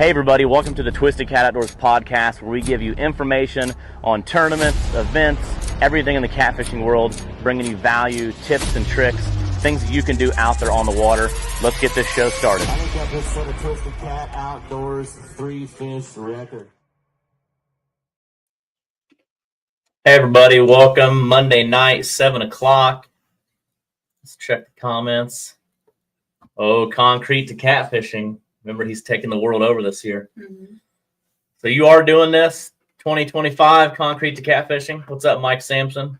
Hey everybody, welcome to the Twisted Cat Outdoors podcast, where we give you information on tournaments, events, everything in the catfishing world, bringing you value, tips and tricks, things that you can do out there on the water. Let's get this show started. I think that just set a Twisted Cat Outdoors 3-fish record. Hey everybody, welcome. Monday night, 7 o'clock. Let's check the comments. Oh, concrete to catfishing. Remember, he's taking the world over this year. Mm-hmm. So you are doing this, 2025, concrete to catfishing. What's up, Mike Sampson?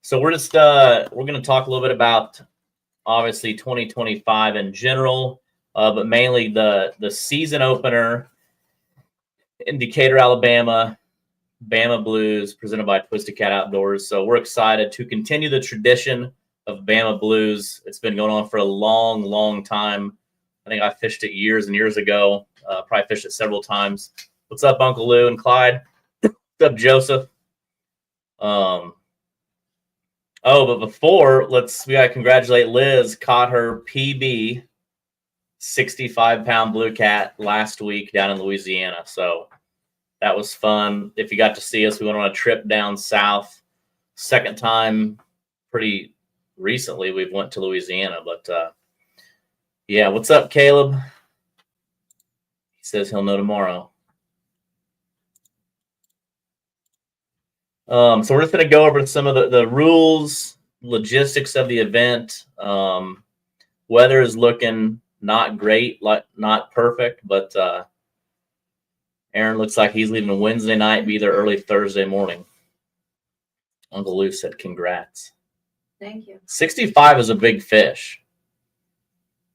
So we're just we're going to talk a little bit about, obviously, 2025 in general, but mainly the season opener in Decatur, Alabama, Bama Blues, presented by Twisted Cat Outdoors. So we're excited to continue the tradition of Bama Blues. It's been going on for a long, long time. I think I fished it years and years ago. Probably fished it several times. What's up, Uncle Lou and Clyde? What's up, Joseph? But before, we gotta congratulate Liz. Caught her PB 65-pound blue cat last week down in Louisiana. So that was fun. If you got to see us, we went on a trip down south. Second time, pretty recently, we've went to Louisiana, but yeah, what's up, Caleb? He says he'll know tomorrow. So we're just going to go over some of the rules, logistics of the event. Weather is looking not great, not perfect, but Aaron looks like he's leaving Wednesday night, be there early Thursday morning. Uncle Lou said congrats. Thank you. 65 is a big fish.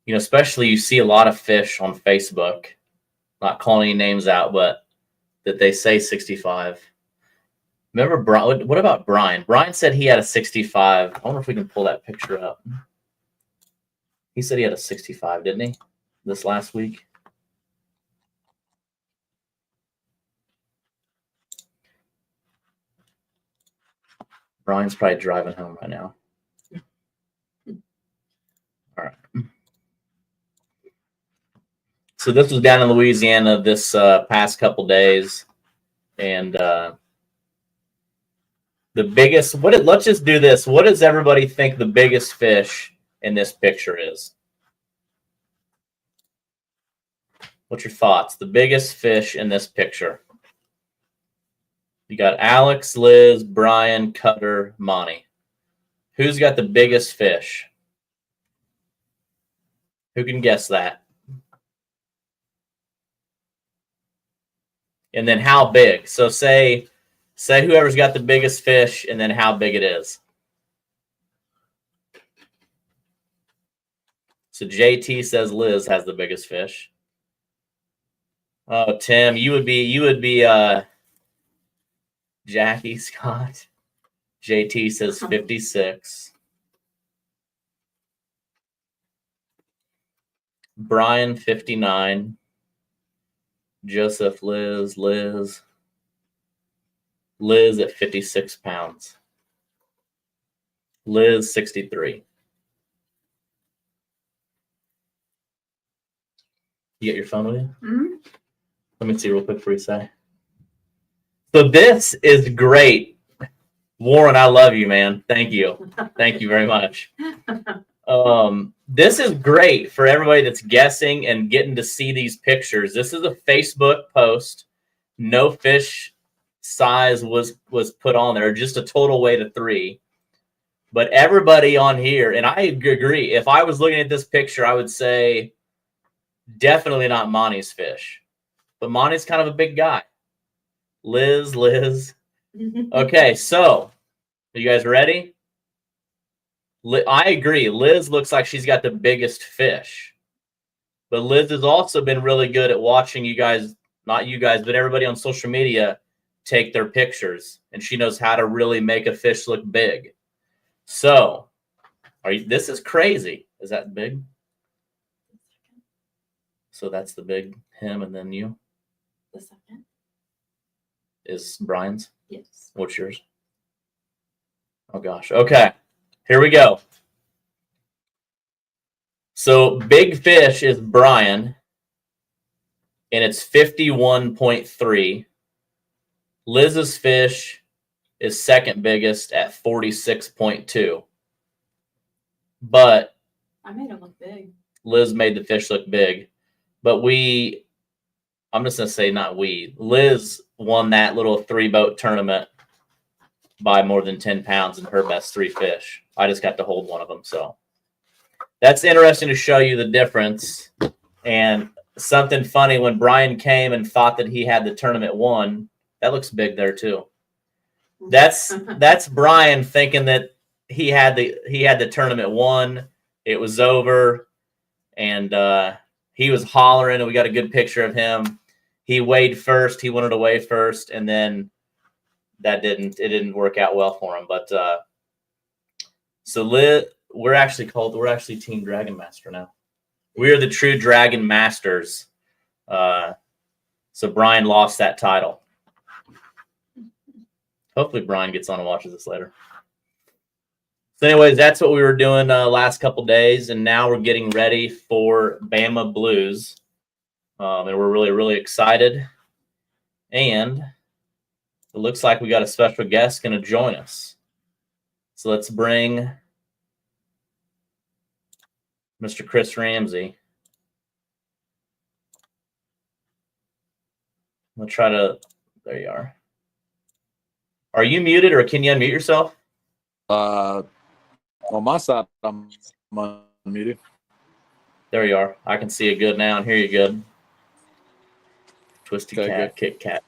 You know, especially you see a lot of fish on Facebook, not calling any names out, but that they say 65. Remember, Brian? What about Brian? Brian said he had a 65. I wonder if we can pull that picture up. He said he had a 65, didn't he? This last week. Brian's probably driving home right now. All right. So this was down in Louisiana this past couple days, and the biggest. Let's just do this. What does everybody think the biggest fish in this picture is? What's your thoughts? The biggest fish in this picture. You got Alex, Liz, Brian, Cutter, Monty. Who's got the biggest fish? Who can guess that? And then how big? So say whoever's got the biggest fish and then how big it is. So JT says Liz has the biggest fish. Oh, Tim, you would be Jackie Scott. JT says 56. Brian 59. Joseph, Liz at 56 pounds. Liz, 63. You got your phone with you? Mm-hmm. Let me see real quick before you say. So this is great. Warren, I love you, man. Thank you. Thank you very much. This is great for everybody that's guessing and getting to see these pictures. This is a Facebook post. No fish size was put on there, just a total weight of 3. But everybody on here, and I agree, if I was looking at this picture, I would say definitely not Monty's fish. But Monty's kind of a big guy. Liz. Okay, so are you guys ready? I agree. Liz looks like she's got the biggest fish. But Liz has also been really good at watching you guys, not you guys, but everybody on social media take their pictures. And she knows how to really make a fish look big. So, this is crazy. Is that big? So that's the big him, and then you? The second. Is Brian's? Yes. What's yours? Oh, gosh. Okay. Here we go. So big fish is Brian. and it's 51.3. Liz's fish is second biggest at 46.2. But I made them look big. Liz made the fish look big. But I'm just going to say not we. Liz won that little 3-boat tournament by more than 10 pounds in her best 3 fish. I just got to hold one of them. So that's interesting to show you the difference. And something funny, when Brian came and thought that he had the tournament won, that looks big there too. That's Brian thinking that he had the tournament won. It was over, and he was hollering, and we got a good picture of him. He weighed first. He wanted to weigh first, and then it didn't work out well for him. But so we're actually Team Dragon Master now. We are the true Dragon Masters. So Brian lost that title. Hopefully Brian gets on and watches this later. So anyways, that's what we were doing last couple days, and now we're getting ready for Bama Blues. And we're really, really excited. And it looks like we got a special guest going to join us. So let's bring Mr. Chris Ramsey. I'm going to try to – there you are. Are you muted, or can you unmute yourself? On my side, I'm unmuted. There you are. I can see you good now and hear you good. Twisty Okay, cat, kick cat.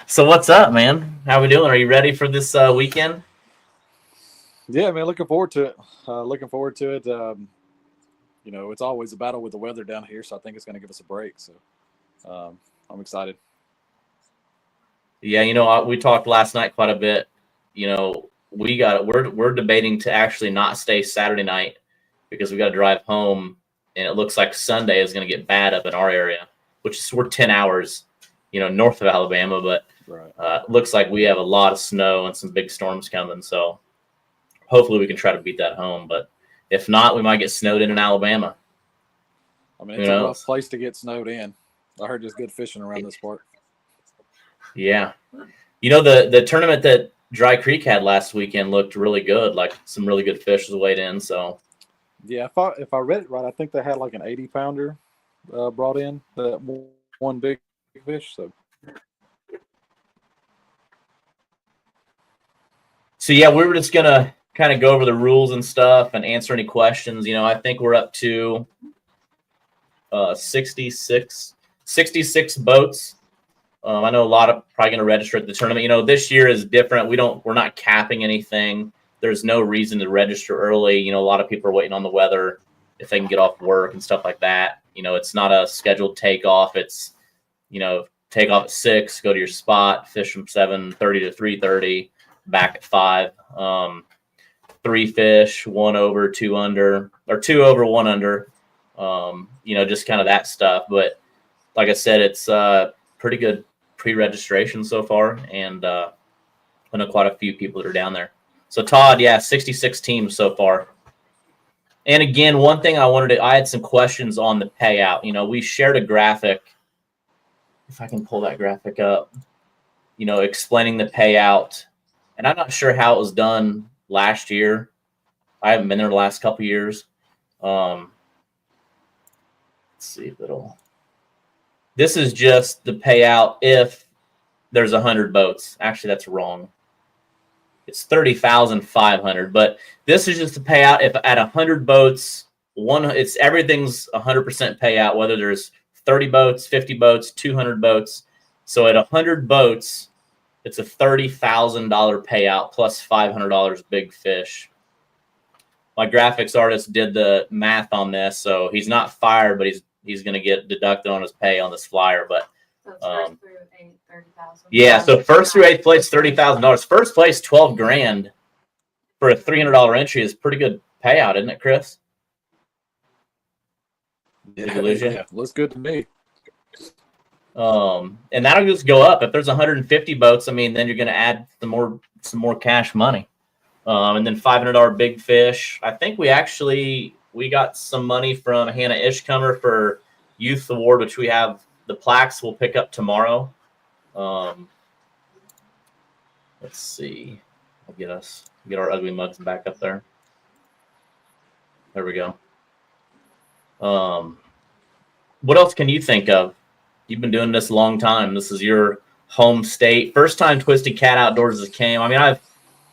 So what's up, man? How we doing? Are you ready for this weekend? Yeah, man, looking forward to it. You know, it's always a battle with the weather down here, so I think it's going to give us a break. So I'm excited. Yeah, you know, we talked last night quite a bit. You know, we're debating to actually not stay Saturday night because we got to drive home, and it looks like Sunday is going to get bad up in our area, which is we're 10 hours, you know, north of Alabama, but Right. looks like we have a lot of snow and some big storms coming. So hopefully we can try to beat that home, but if not, we might get snowed in Alabama. I mean, it's a rough place to get snowed in. I heard there's good fishing around this part. Yeah. You know, the tournament that Dry Creek had last weekend looked really good. Like some really good fish was weighed in. So yeah, if I read it right, I think they had like an 80-pounder brought in, that one big fish. So yeah, we were just gonna kind of go over the rules and stuff and answer any questions. You know, I think we're up to 66 boats. I know a lot of probably going to register at the tournament. You know, this year is different. We're not capping anything. There's no reason to register early. You know, a lot of people are waiting on the weather if they can get off work and stuff like that. You know, it's not a scheduled takeoff. It's, you know, take off at 6, go to your spot, fish from 7:30 to 3:30, back at 5. 3 fish, 1 over, 2 under, or 2 over, 1 under. You know, just kind of that stuff. But like I said, it's pretty good pre-registration so far, and I know quite a few people that are down there. So Todd, yeah, 66 teams so far. And again, one thing I had some questions on the payout. You know, we shared a graphic, if I can pull that graphic up, you know, explaining the payout. And I'm not sure how it was done last year. I haven't been there the last couple of years. Let's see if this is just the payout if there's 100 boats. Actually, that's wrong. It's 30,500, but this is just the payout if at 100 boats, everything's 100% payout, whether there's 30 boats, 50 boats, 200 boats. So at 100 boats, it's a $30,000 payout plus $500 big fish. My graphics artist did the math on this, so he's not fired, but he's going to get deducted on his pay on this flyer. But So it's first through 8, 30,000. yeah, so first through 8th place, $30,000. First place, $12,000 for a $300 entry is pretty good payout, isn't it, Chris? Did you lose you? Yeah, looks good to me. And that'll just go up. If there's 150 boats, I mean, then you're going to add some more cash money. And then $500 big fish. I think we got some money from Hannah Ishcomer for Youth Award, which we have the plaques will pick up tomorrow. Let's see. I'll get our ugly mugs back up there. There we go. What else can you think of? You've been doing this a long time. This is your home state. First time Twisted Cat Outdoors came. I mean, I've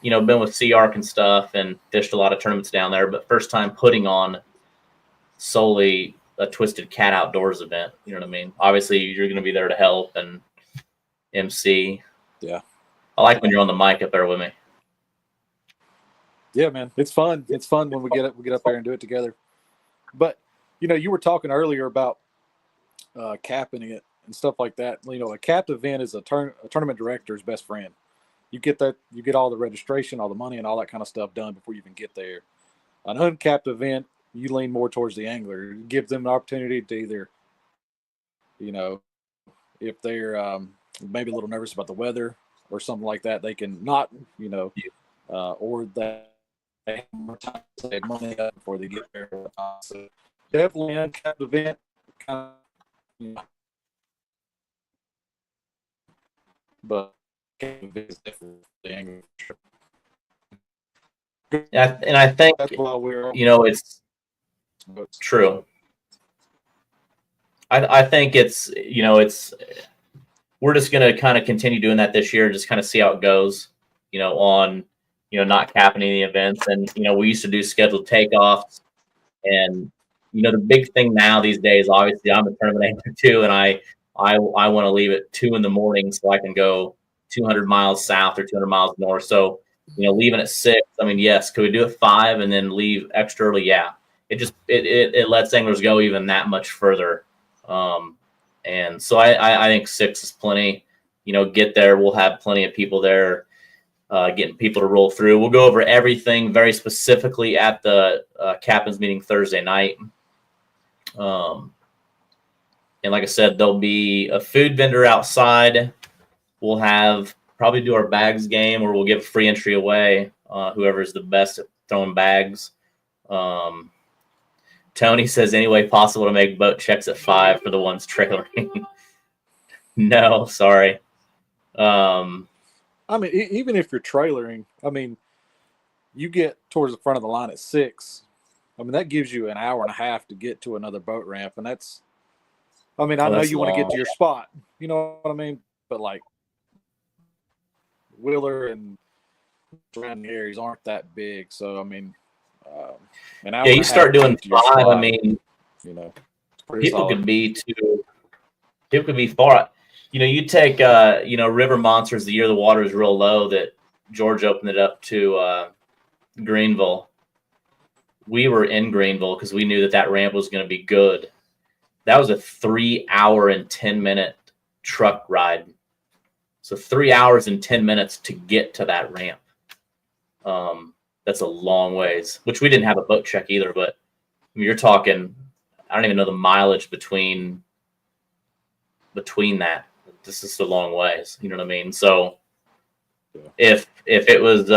been with Sea Arc and stuff and fished a lot of tournaments down there, but first time putting on solely a Twisted Cat Outdoors event. You know what I mean? Obviously, you're going to be there to help and MC. Yeah. I like when you're on the mic up there with me. Yeah, man, it's fun. It's fun when we get up there and do it together. But you were talking earlier about capping it and stuff like that. A capped event is a tournament director's best friend. You get all the registration, all the money, and all that kind of stuff done before you even get there. An uncapped event, you lean more towards the angler. It gives them an opportunity to either, if they're maybe a little nervous about the weather or something like that, they can not, or that they have more time to save money up before they get there. So definitely uncapped event, kind of, but is definitely the angler. Yeah, and I think That's why we're it's true. I think it's we're just going to kind of continue doing that this year, just kind of see how it goes, on, not capping any events. And, we used to do scheduled takeoffs. And, the big thing now these days, obviously, I'm a tournament angler too, and I want to leave at 2 a.m. so I can go 200 miles south or 200 miles north. So, leaving at 6, I mean, yes, could we do it 5 and then leave extra early? Yeah. It lets anglers go even that much further. And so I think 6 is plenty. Get there. We'll have plenty of people there, getting people to roll through. We'll go over everything very specifically at the captain's meeting Thursday night. And like I said, there'll be a food vendor outside. We'll probably do our bags game, or we'll give free entry away. Whoever's the best at throwing bags. Tony says, any way possible to make boat checks at 5 for the ones trailering. No, sorry. I mean, even if you're trailering, I mean, you get towards the front of the line at 6. I mean, that gives you an hour and a half to get to another boat ramp. And that's, I mean, I know you want to get to your spot. You know what I mean? But like Wheeler and surrounding areas aren't that big. So, I mean, an hour. Yeah, you start doing 5. spot, I mean, people could be far. You take River Monsters the year the water is real low that George opened it up to Greenville. We were in Greenville because we knew that ramp was going to be good. That was a 3 hour and 10-minute truck ride. So 3 hours and 10 minutes to get to that ramp. That's a long ways, which we didn't have a boat check either, but you're talking, I don't even know the mileage between that. This is a long ways. You know what I mean? So if it was,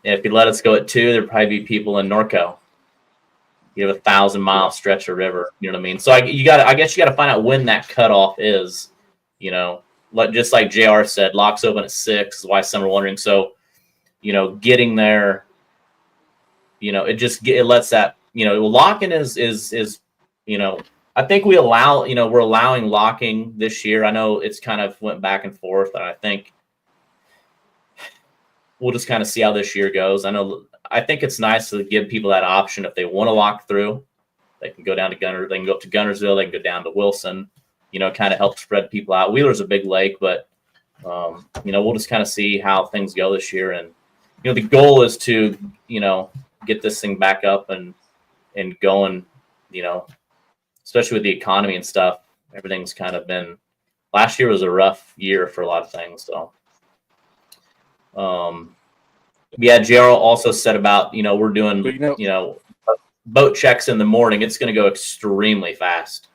if you let us go at 2, there'd probably be people in Norco. You have a 1,000-mile stretch of river. You know what I mean? So I guess you got to find out when that cutoff is, just like JR said, locks open at 6 is why some are wondering. So, getting there, it lets that, locking is, I think we're allowing locking this year. I know it's kind of went back and forth, and I think we'll just kind of see how this year goes. I think it's nice to give people that option. If they want to lock through, they can go down to Gunner. They can go up to Gunnersville. They can go down to Wilson, kind of help spread people out. Wheeler's a big lake, but, we'll just kind of see how things go this year. And, the goal is to, get this thing back up and going, especially with the economy and stuff. Everything's kind of been, last year was a rough year for a lot of things. So, yeah, Gerald also said about, we're doing, boat checks in the morning. It's going to go extremely fast.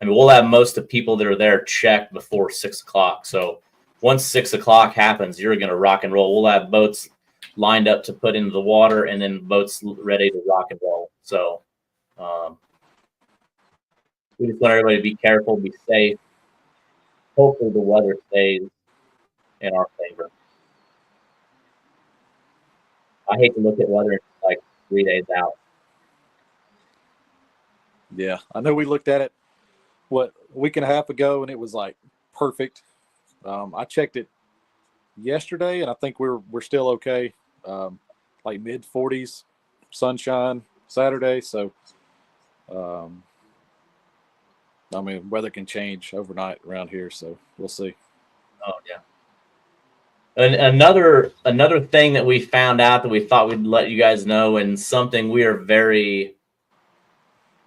I mean, we'll have most of the people that are there checked before 6 o'clock. So once 6 o'clock happens, you're going to rock and roll. We'll have boats lined up to put into the water and then boats ready to rock and roll. So we just want everybody to be careful, be safe. hopefully the weather stays in our favor. I hate to look at weather like 3 days out. Yeah, I know we looked at it a week and a half ago, and it was like perfect. I checked it yesterday, and I think we're still okay. Like mid 40s, sunshine Saturday. So, I mean, weather can change overnight around here, so we'll see. Oh yeah. And another thing that we found out that we thought we'd let you guys know, and something we are very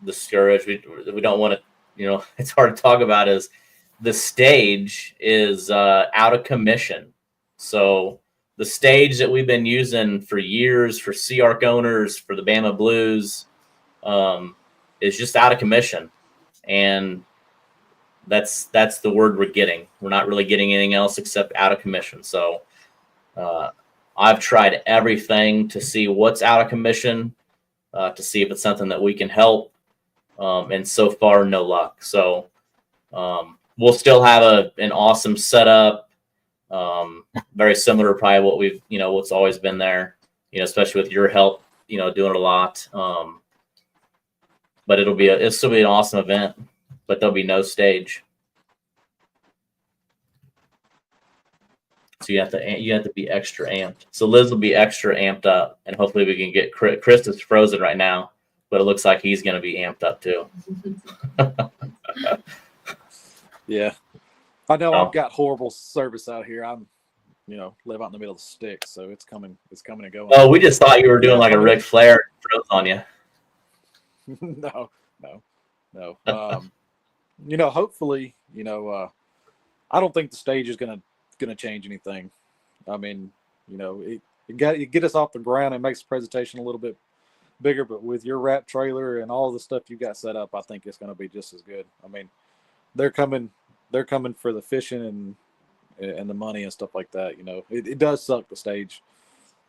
discouraged. We don't want to, it's hard to talk about, is the stage is out of commission. So the stage that we've been using for years for Sea Arc owners, for the Bama Blues, is just out of commission. And that's the word we're getting. We're not really getting anything else except out of commission. So I've tried everything to see what's out of commission, to see if it's something that we can help. And so far, no luck. So we'll still have an awesome setup, very similar to probably what we've, what's always been there, especially with your help, doing it a lot. But it'll still be an awesome event, but there'll be no stage. So you have to be extra amped. So Liz will be extra amped up, and hopefully we can get Chris is frozen right now, but it looks like he's going to be amped up too. Yeah, I know. I've got horrible service out here. I'm, live out in the middle of the sticks, so it's coming and going. Oh, we just thought you were doing like a Ric Flair froze on you. No. Hopefully, I don't think the stage is gonna change anything. I mean, it get us off the ground and makes the presentation a little bit bigger, but with your wrap trailer and all the stuff you got set up, I think it's gonna be just as good. I mean, they're coming for the fishing and the money and stuff like that. It does suck the stage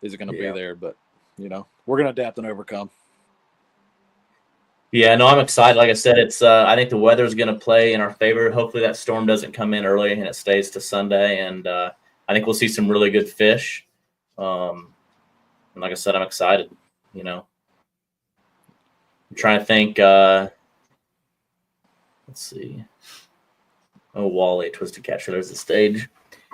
isn't gonna be there, but we're gonna adapt and overcome. Yeah, no, I'm excited. Like I said, it's I think the weather's going to play in our favor. Hopefully that storm doesn't come in early and it stays to Sunday. And I think we'll see some really good fish. And like I said, I'm excited. I'm trying to think. Let's see. Oh, Wally, Twisted Catcher. There's the stage.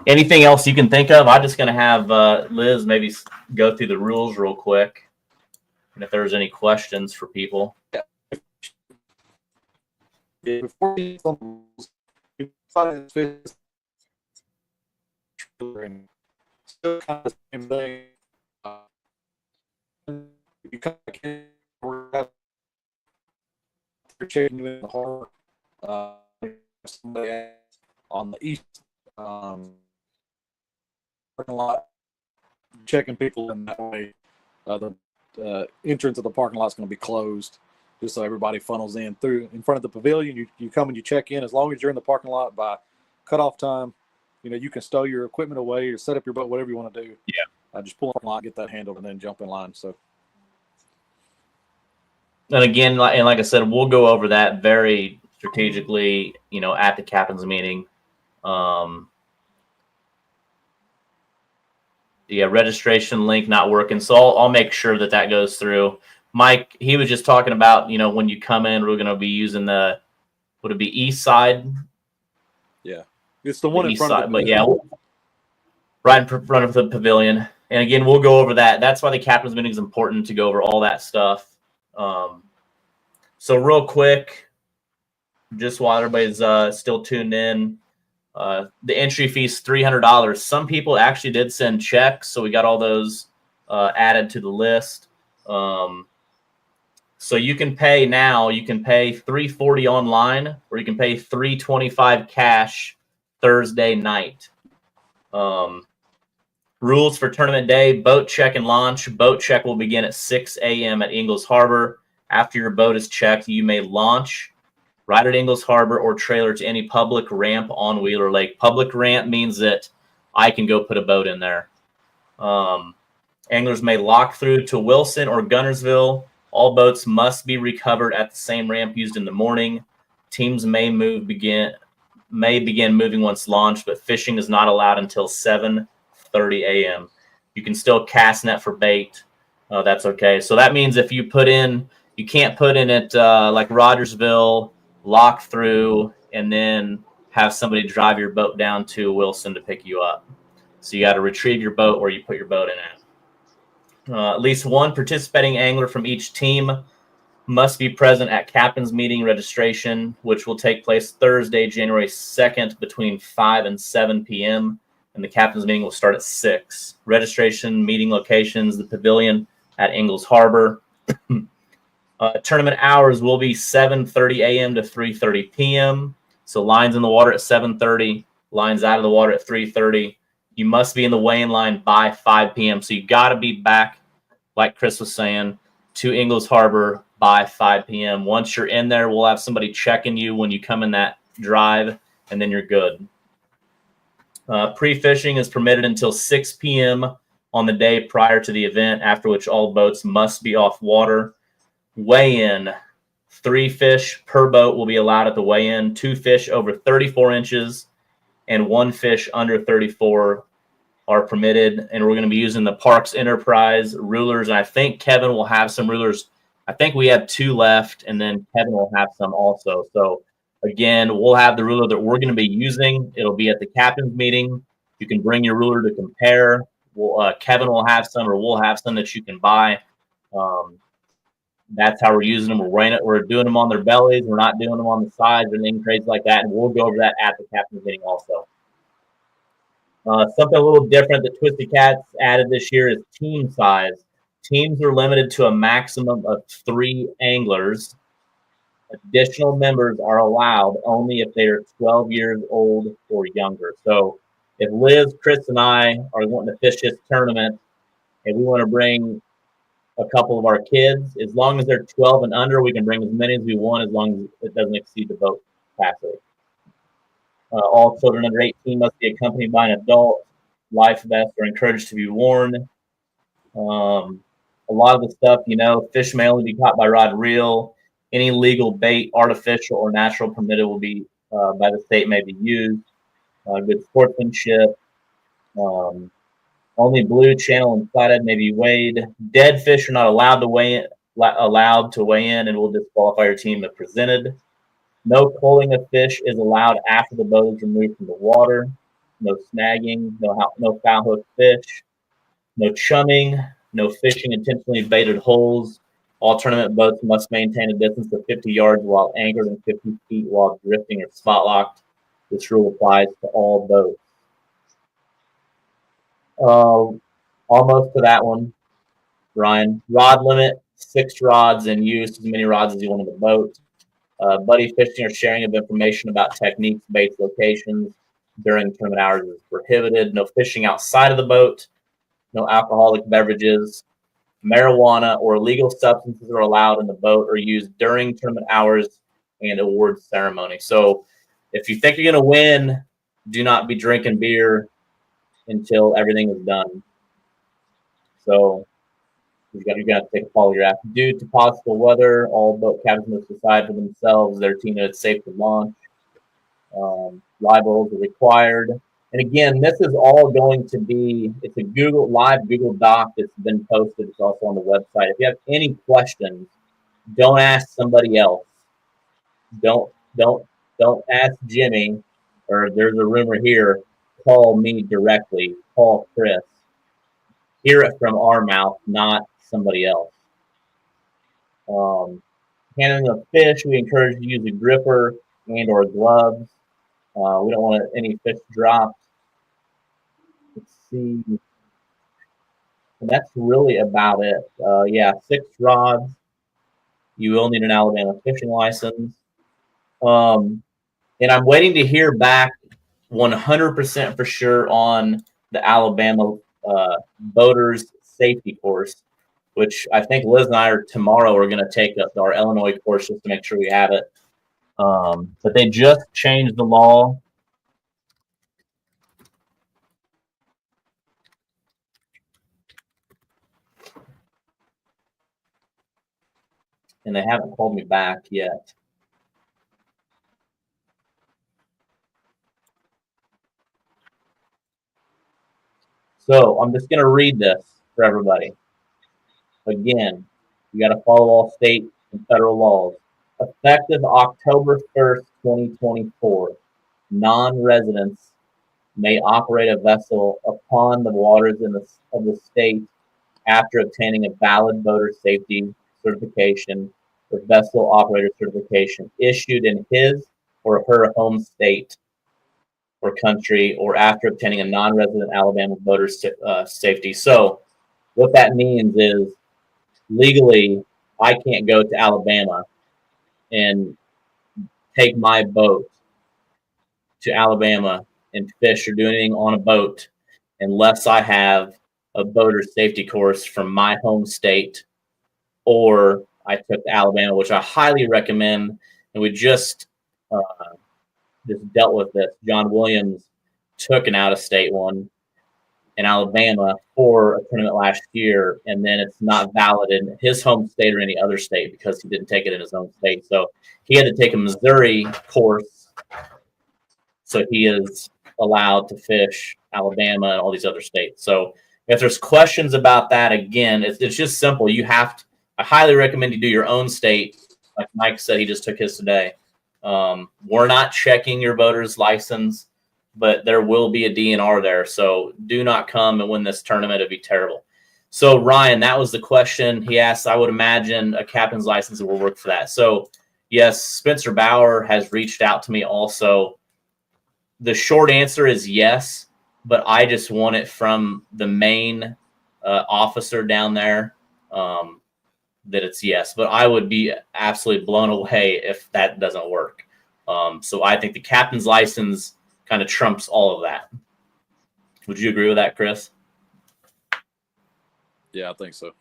Anything else you can think of? I'm just going to have Liz maybe go through the rules real quick. And if there's any questions for people. Before you find fish, still kind of the same thing. You kind of checking you in the harbor. Somebody on the east parking lot, checking people in that way. The entrance of the parking lot is going to be closed, just so everybody funnels in front of the pavilion. You come and you check in. As long as you're in the parking lot by cutoff time, you can stow your equipment away or set up your boat, whatever you want to do. Yeah. Just pull up the line, get that handled, and then jump in line. So. And again, like I said, we'll go over that very strategically, at the captain's meeting. Registration link not working. So I'll make sure that goes through. Mike, he was just talking about, when you come in, we're going to be using would it be east side? Yeah. It's the one in front of the pavilion. But yeah, right in front of the pavilion. And again, we'll go over that. That's why the captain's meeting is important, to go over all that stuff. So real quick, just while everybody's still tuned in, the entry fee is $300. Some people actually did send checks, so we got all those added to the list. So you can pay now. You can pay $340 online, or you can pay $325 cash Thursday night. Rules for tournament day: boat check and launch. Boat check will begin at 6 a.m. at Ingalls Harbor. After your boat is checked, you may launch right at Ingalls Harbor or trailer to any public ramp on Wheeler Lake. Public ramp means that I can go put a boat in there. Anglers may lock through to Wilson or Gunnersville. All boats must be recovered at the same ramp used in the morning. Teams may move may begin moving once launched, but fishing is not allowed until 7:30 a.m. You can still cast net for bait. That's okay. So that means if you can't put in at like Rogersville, lock through, and then have somebody drive your boat down to Wilson to pick you up. So you got to retrieve your boat where you put your boat in at. At least one participating angler from each team must be present at captain's meeting registration, which will take place Thursday, January 2nd between 5 and 7 p.m. And the captain's meeting will start at 6. Registration, meeting locations, the pavilion at Ingalls Harbor. Tournament hours will be 7:30 a.m. to 3:30 p.m. So lines in the water at 7:30, lines out of the water at 3:30. You must be in the weigh-in line by 5 p.m. So you got to be back, like Chris was saying, to Ingalls Harbor by 5 p.m. Once you're in there, we'll have somebody checking you when you come in that drive, and then you're good. Pre-fishing is permitted until 6 p.m. on the day prior to the event, after which all boats must be off water. Weigh-in, 3 fish per boat will be allowed at the weigh-in, 2 fish over 34 inches, and 1 fish under 34 are permitted. And we're going to be using the Parks Enterprise rulers, and I think Kevin will have some rulers. I think we have 2 left, and then Kevin will have some also. So again, we'll have the ruler that we're going to be using. It'll be at the captain's meeting. You can bring your ruler to compare. Kevin will have some, or we'll have some that you can buy. That's how we're using them. We're doing them on their bellies. We're not doing them on the sides or anything crazy like that. And we'll go over that at the captain's meeting also. Something a little different that Twisted Cats added this year is team size. Teams are limited to a maximum of 3 anglers. Additional members are allowed only if they are 12 years old or younger. So if Liz, Chris, and I are wanting to fish this tournament and we want to bring a couple of our kids, as long as they're 12 and under, we can bring as many as we want, as long as it doesn't exceed the boat capacity. All children under 18 must be accompanied by an adult. Life vests are encouraged to be worn. A lot of the stuff, fish may only be caught by rod and reel. Any legal bait, artificial or natural permitted will be by the state may be used. Good sportsmanship. Only blue, channel, and flathead may be weighed. Dead fish are not allowed to weigh in, and will disqualify your team if presented. No culling of fish is allowed after the boat is removed from the water. No snagging, no foul hook fish. No chumming, no fishing intentionally baited holes. All tournament boats must maintain a distance of 50 yards while anchored and 50 feet while drifting or spot locked. This rule applies to all boats. Almost to that one, Ryan. Rod limit, 6 rods in use, as many rods as you want in the boat. Buddy fishing or sharing of information about techniques, baits, locations during tournament hours is prohibited. No fishing outside of the boat. No alcoholic beverages. Marijuana or illegal substances are allowed in the boat or used during tournament hours and awards ceremony. So if you think you're going to win, do not be drinking beer until everything is done. So you got to take a polygraph. Due to possible weather, all boat captains must decide for themselves their team that it's safe to launch. Libels are required. And again, this is all going to be, it's a live Google Doc that's been posted. It's also on the website. If you have any questions, don't ask somebody else. Don't ask Jimmy, or there's a rumor here. Call me directly. Call Chris. Hear it from our mouth, not somebody else. Handling of fish, we encourage you to use a gripper and or gloves. We don't want any fish dropped. Let's see. And that's really about it. 6 rods. You will need an Alabama fishing license. And I'm waiting to hear back 100% for sure on the Alabama boaters safety course, which I think Liz and I are going to take up our Illinois course just to make sure we have it. But they just changed the law. And they haven't called me back yet. So I'm just going to read this for everybody. Again, you got to follow all state and federal laws. Effective October 1st, 2024, non-residents may operate a vessel upon the waters of the state after obtaining a valid boater safety certification or vessel operator certification issued in his or her home state or country, or after obtaining a non-resident Alabama boater safety. So what that means is legally, I can't go to Alabama and take my boat to Alabama and fish or do anything on a boat unless I have a boater safety course from my home state, or I took to Alabama, which I highly recommend. And we just dealt with this. John Williams took an out-of-state one in Alabama for a tournament last year, and then it's not valid in his home state or any other state because he didn't take it in his own state. So he had to take a Missouri course, so he is allowed to fish Alabama and all these other states. So if there's questions about that, again, it's just simple. I highly recommend you do your own state. Like Mike said, he just took his today. We're not checking your boater's license, but there will be a DNR there. So do not come and win this tournament. It'd be terrible. So Ryan, that was the question he asked. I would imagine a captain's license will work for that. So yes, Spencer Bauer has reached out to me also. The short answer is yes, but I just want it from the main officer down there that it's yes. But I would be absolutely blown away if that doesn't work. So I think the captain's license kind of trumps all of that. Would you agree with that, Chris? Yeah, I think so.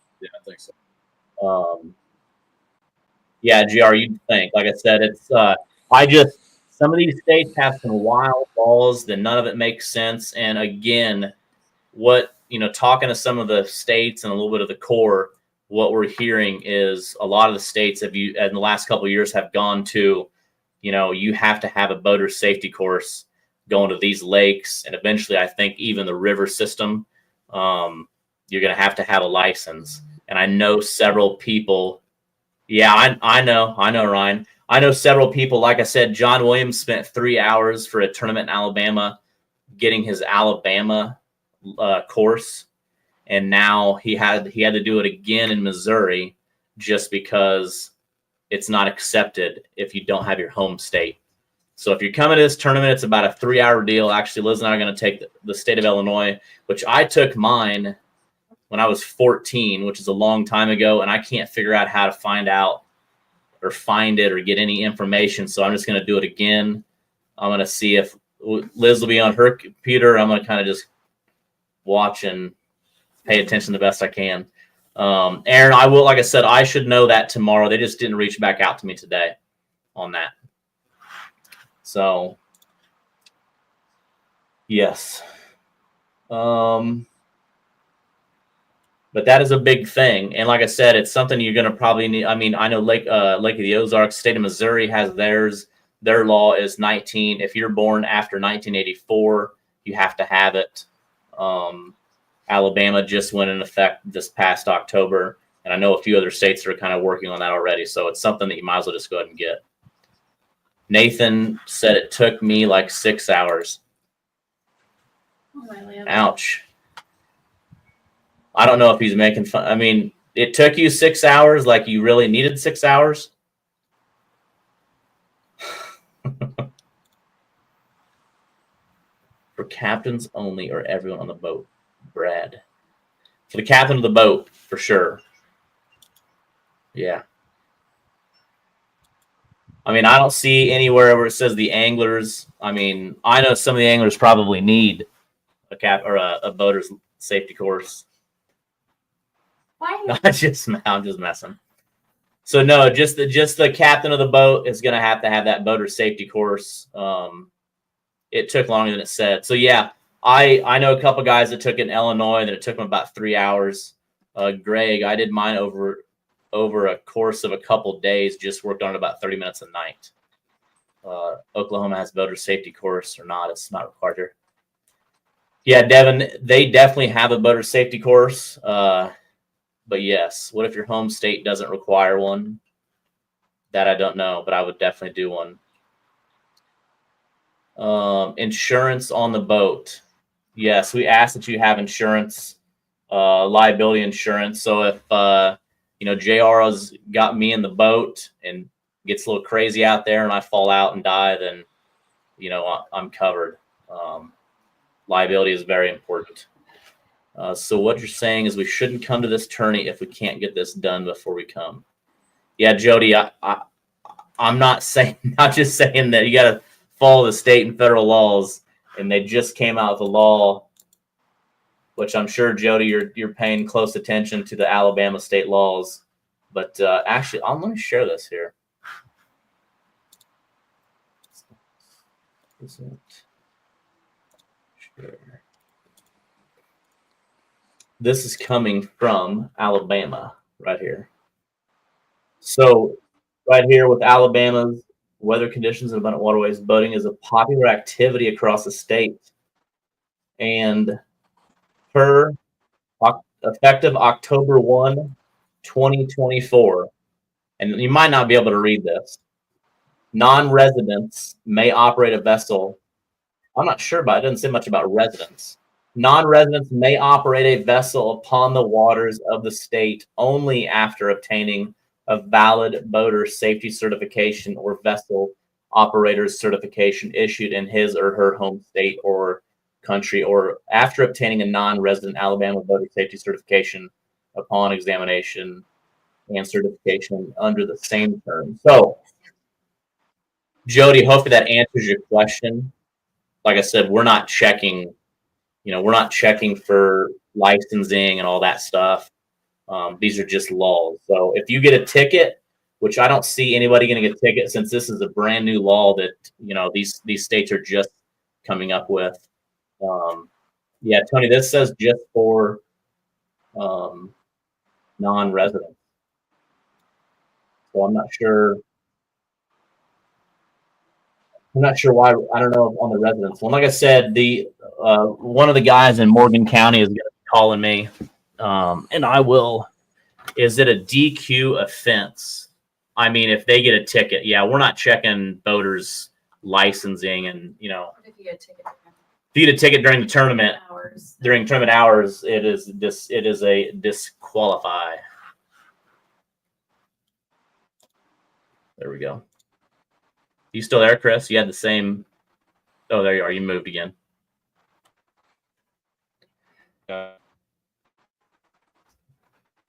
Yeah, GR, you'd think. Like I said, it's some of these states have some wild laws that none of it makes sense. And again, talking to some of the states and a little bit of the core, what we're hearing is a lot of the states in the last couple of years have gone to, you have to have a boater safety course going to these lakes. And eventually, I think even the river system, you're going to have a license. And I know several people. Yeah, I know, Ryan. I know several people. Like I said, John Williams spent 3 hours for a tournament in Alabama getting his Alabama course. And now he had to do it again in Missouri just because it's not accepted if you don't have your home state. So if you're coming to this tournament, it's about a 3-hour deal. Actually, Liz and I are going to take the state of Illinois, which I took mine when I was 14, which is a long time ago, and I can't figure out how to find it or get any information. So I'm just going to do it again. I'm going to see if Liz will be on her computer. I'm going to kind of just watch and pay attention the best I can. Aaron, I will, like I said, I should know that tomorrow. They just didn't reach back out to me today on that. So, yes. But that is a big thing. And like I said, it's something you're going to probably need. I mean, I know Lake of the Ozarks, state of Missouri has theirs. Their law is 19. If you're born after 1984, you have to have it. Alabama just went in effect this past October. And I know a few other states are kind of working on that already. So it's something that you might as well just go ahead and get. Nathan said it took me like 6 hours. Ouch. I don't know if he's making fun. I mean, it took you 6 hours, like you really needed 6 hours. For captains only or everyone on the boat? Brad. For the captain of the boat, for sure. Yeah. I mean, I don't see anywhere where it says the anglers. I mean, I know some of the anglers probably need a boater's safety course. Why? I'm just messing. So no, just the captain of the boat is going to have that boater safety course. It took longer than it said. So yeah, I know a couple guys that took it in Illinois that it took them about 3 hours. Greg, I did mine over a course of a couple days. Just worked on it about 30 minutes a night. Oklahoma has boater safety course or not? It's not required here. Yeah, Devin, they definitely have a boater safety course. But yes, what if your home state doesn't require one? That I don't know, but I would definitely do one. Insurance on the boat. Yes, we ask that you have insurance, liability insurance. So if JR's got me in the boat and gets a little crazy out there and I fall out and die, then I'm covered. Liability is very important. So what you're saying is we shouldn't come to this tourney if we can't get this done before we come. Yeah, Jody, I'm not just saying that you got to follow the state and federal laws, and they just came out with a law, which I'm sure, Jody, you're paying close attention to the Alabama state laws. But actually, let me share this here. Share. This is coming from Alabama right here. So right here with Alabama's weather conditions and abundant waterways, boating is a popular activity across the state. And effective October 1, 2024, and you might not be able to read this, non-residents may operate a vessel. I'm not sure about it. It doesn't say much about residents. Non-residents may operate a vessel upon the waters of the state only after obtaining a valid boater safety certification or vessel operator's certification issued in his or her home state or country, or after obtaining a non-resident Alabama boater safety certification upon examination and certification under the same term. So, Jody, hopefully that answers your question. Like I said, we're not checking for licensing and all that stuff. These are just laws. So if you get a ticket, which I don't see anybody getting a ticket since this is a brand new law that these states are just coming up with. Yeah, Tony, this says just for non-residents. So I'm not sure why. I don't know on the residents. Well, like I said, the one of the guys in Morgan County is going to be calling me, and I will. Is it a DQ offense? I mean, if they get a ticket, yeah, we're not checking boaters' licensing, and If you get a ticket, if you get a ticket during the tournament, hours. during tournament hours, it is a disqualify. There we go. You still there, Chris? You had the same. Oh, there you are. You moved again.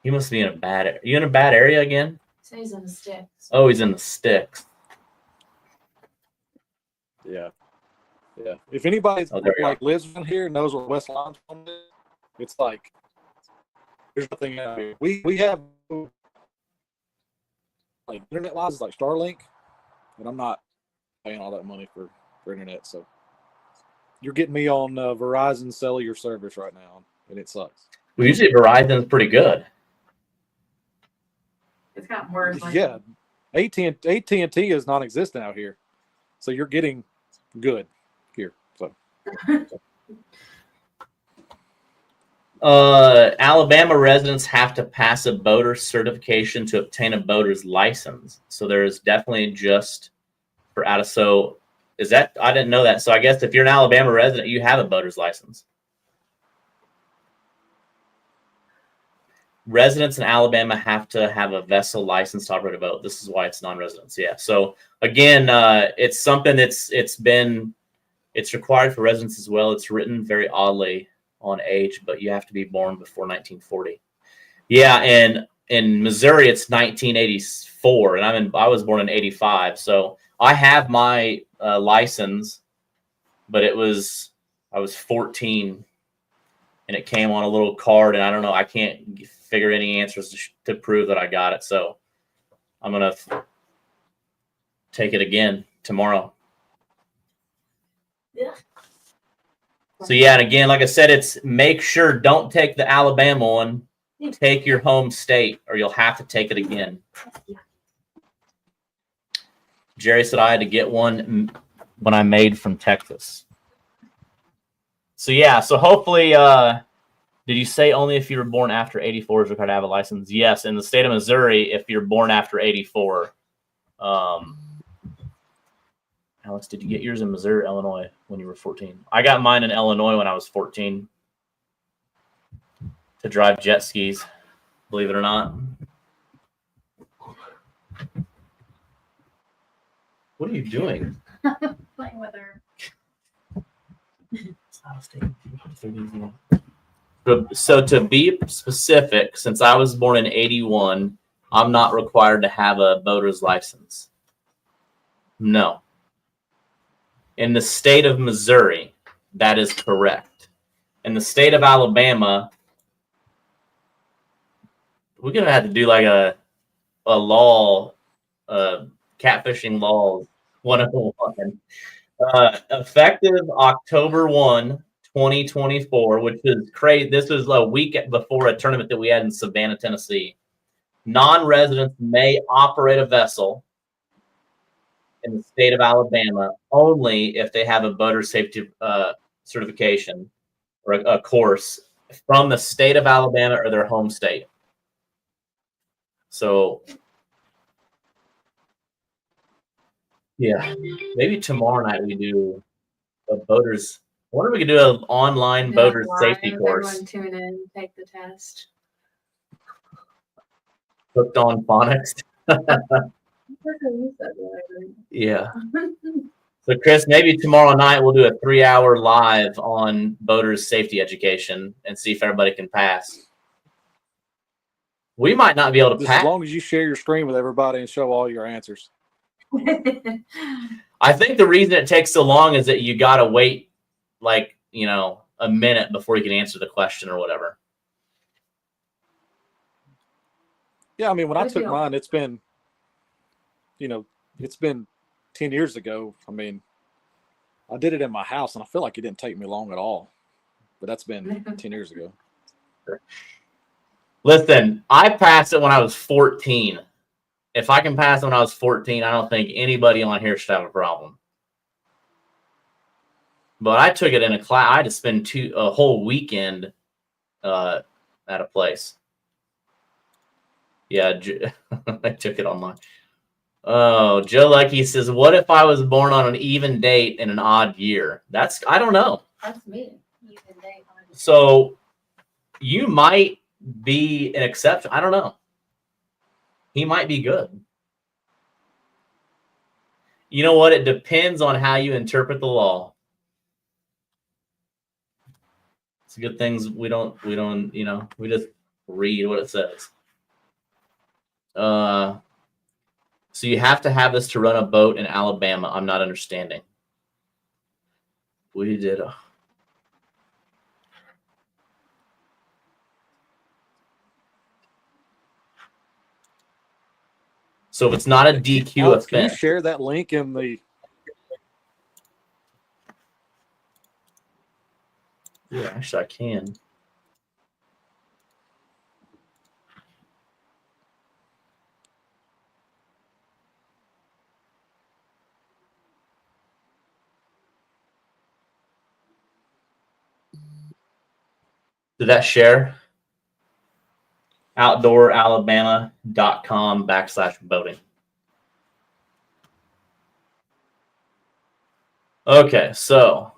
You must be in a bad. You in a bad area again? So he's in the sticks. Oh, he's in the sticks. Yeah. Yeah. If anybody lives in here and knows what West Limestone is, it's like there's nothing out here. We have like internet lines like Starlink, and I'm not paying all that money for internet. So you're getting me on Verizon cellular service right now, and it sucks. Well, usually Verizon's pretty good. It's gotten worse. Yeah, AT&T is non-existent out here, so you're getting good here. So. Alabama residents have to pass a boater certification to obtain a boater's license. So there's definitely just for out of so is that I didn't know that. So I guess if you're an Alabama resident, you have a boater's license. Residents in Alabama have to have a vessel license to operate a boat. This is why it's non-residents. Yeah. So again, it's something it's required for residents as well. It's written very oddly on age, but you have to be born before 1940. Yeah, and in Missouri it's 1984, and I was born in 85. So I have my license, but I was 14, and it came on a little card, and I don't know. I can't figure any answers to prove that I got it. So I'm gonna take it again tomorrow. Yeah. So yeah, and again, like I said, it's make sure don't take the Alabama one. Take your home state, or you'll have to take it again. Jerry said I had to get one when I made from Texas. So hopefully, did you say only if you were born after 84 is required to have a license? Yes, in the state of Missouri, if you're born after 84. Alex, did you get yours in Missouri or Illinois when you were 14? I got mine in Illinois when I was 14 to drive jet skis, believe it or not. What are you doing? Playing with her. So to be specific, since I was born in 81, I'm not required to have a boater's license. No. In the state of Missouri, that is correct. In the state of Alabama, we're going to have to do like a law, catfishing laws 101. Effective October 1, 2024, which is crazy. This was a week before a tournament that we had in Savannah, Tennessee. Non-residents may operate a vessel in the state of Alabama only if they have a boater safety certification or a course from the state of Alabama or their home state. So, yeah, maybe tomorrow night we do a boater's. I wonder if we could do an online boater's safety course. Everyone tune in, take the test. Hooked on phonics. Yeah. So, Chris, maybe tomorrow night we'll do a 3-hour live on boaters' safety education and see if everybody can pass. We might not be able to Just pass. as long as you share your screen with everybody and show all your answers. I think the reason it takes so long is that you got to wait, like, a minute before you can answer the question or whatever. Yeah, I mean, when I Good took deal. mine, it's been 10 years ago. I mean, I did it in my house, and I feel like it didn't take me long at all. But that's been 10 years ago. Listen, I passed it when I was 14. If I can pass it when I was 14, I don't think anybody on here should have a problem. But I took it in a class. I had to spend a whole weekend at a place. Yeah, I took it online. Oh, Joe Lucky says, what if I was born on an even date in an odd year? I don't know. That's me. Even day. So you might be an exception. I don't know. He might be good. You know what? It depends on how you interpret the law. It's good things we just read what it says. So you have to have this to run a boat in Alabama. I'm not understanding. We did. So if it's not a DQ Alex, can you offense, share that link in the? yeah, actually I can. Did that share? OutdoorAlabama.com/boating. Okay, so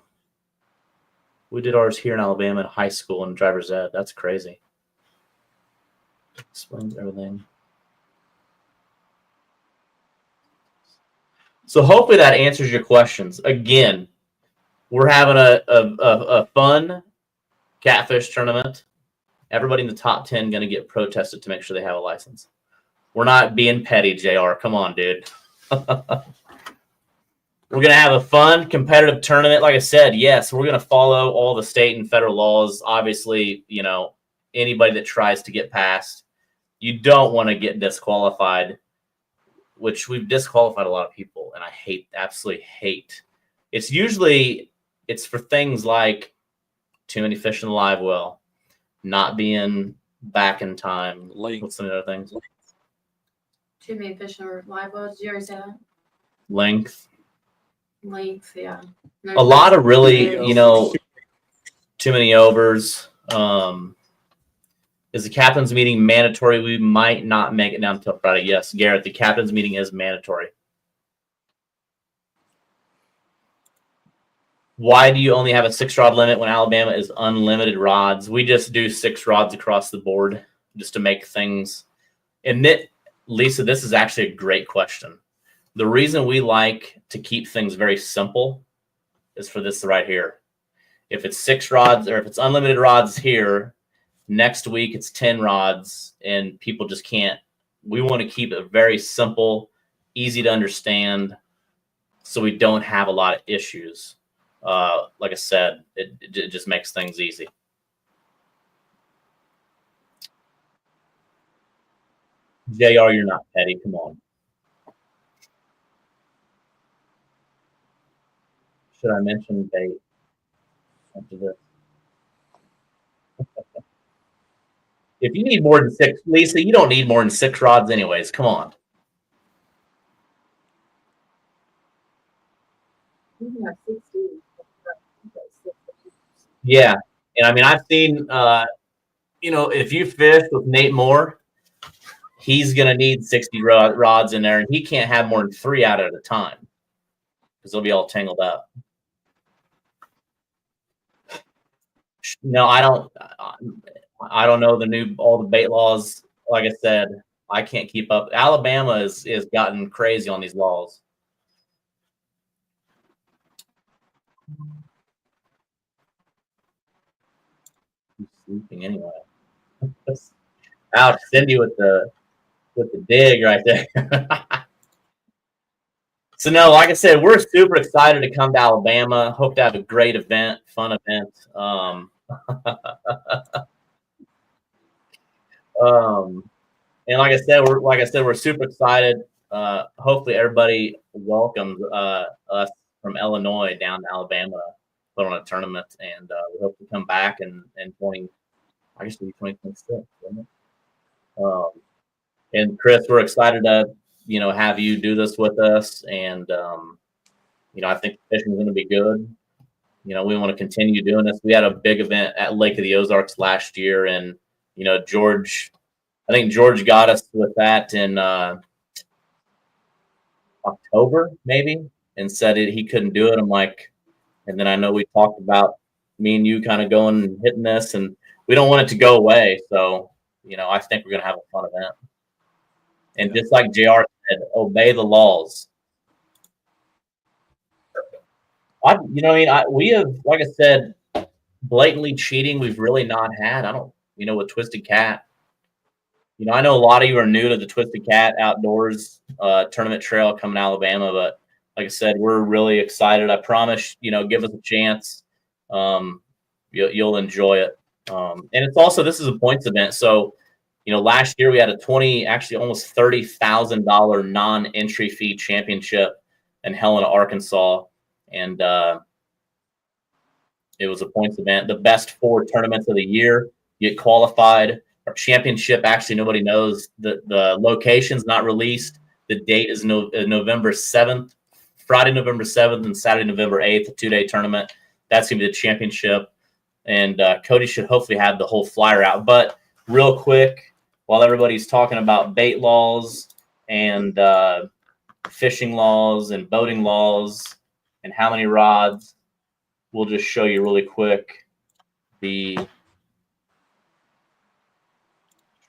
we did ours here in Alabama in high school in driver's ed. That's crazy. Explains everything. So hopefully that answers your questions. Again, we're having a fun catfish tournament. Everybody in the top 10 going to get protested to make sure they have a license. We're not being petty, JR. Come on, dude. We're going to have a fun, competitive tournament. Like I said, yes, we're going to follow all the state and federal laws. Obviously, anybody that tries to get past, you don't want to get disqualified, which we've disqualified a lot of people, and I absolutely hate. It's for things like too many fish in the live well, not being back in time. What's some of the other things? Too many fish in live wells. Did you already say that? Length, yeah. a lot of really, Too many overs. Is the captain's meeting mandatory? We might not make it down until Friday. Yes, Garrett, the captain's meeting is mandatory. Why do you only have a 6-rod limit when Alabama is unlimited rods? We just do 6 rods across the board just to make things. And Lisa, this is actually a great question. The reason we like to keep things very simple is for this right here. If it's 6 rods or if it's unlimited rods here, next week it's 10 rods and people just can't. We want to keep it very simple, easy to understand, so we don't have a lot of issues. Like I said, it just makes things easy. JR, you're not petty. Come on. Should I mention bait after this? If you need more than 6, Lisa, you don't need more than 6 rods anyways. Come on. Yeah. And I mean, I've seen, if you fish with Nate Moore, he's going to need 60 rods in there, and he can't have more than 3 out at a time because they'll be all tangled up. No, I don't know all the bait laws. Like I said, I can't keep up. Alabama is gotten crazy on these laws. He's sleeping anyway. Ouch, Cindy with the dig right there. So no, like I said, we're super excited to come to Alabama. Hope to have a great event, fun event. And like I said, we're super excited. Hopefully, everybody welcomes us from Illinois down to Alabama, put on a tournament, and we hope to come back in 2026. And Chris, we're excited to have you do this with us, and I think fishing is going to be good. We want to continue doing this. We had a big event at Lake of the Ozarks last year, and George got us with that in October maybe, and said he couldn't do it. I'm like, and then I know we talked about me and you kind of going and hitting this, and we don't want it to go away. So I think we're going to have a fun event. And just like JR said, obey the laws. We have, like I said, blatantly cheating. We've really not had. With Twisted Cat. I know a lot of you are new to the Twisted Cat Outdoors tournament trail coming to Alabama, but like I said, we're really excited. I promise, give us a chance. You'll enjoy it. And it's also, this is a points event. So, last year we had a almost $30,000 non-entry fee championship in Helena, Arkansas. And it was a points event. The best 4 tournaments of the year get qualified. Our championship, actually, nobody knows. The location's not released. The date is November 7th, Friday, November 7th, and Saturday, November 8th, a 2-day tournament. That's going to be the championship. And Cody should hopefully have the whole flyer out. But real quick, while everybody's talking about bait laws and fishing laws and boating laws and how many rods, we'll just show you really quick the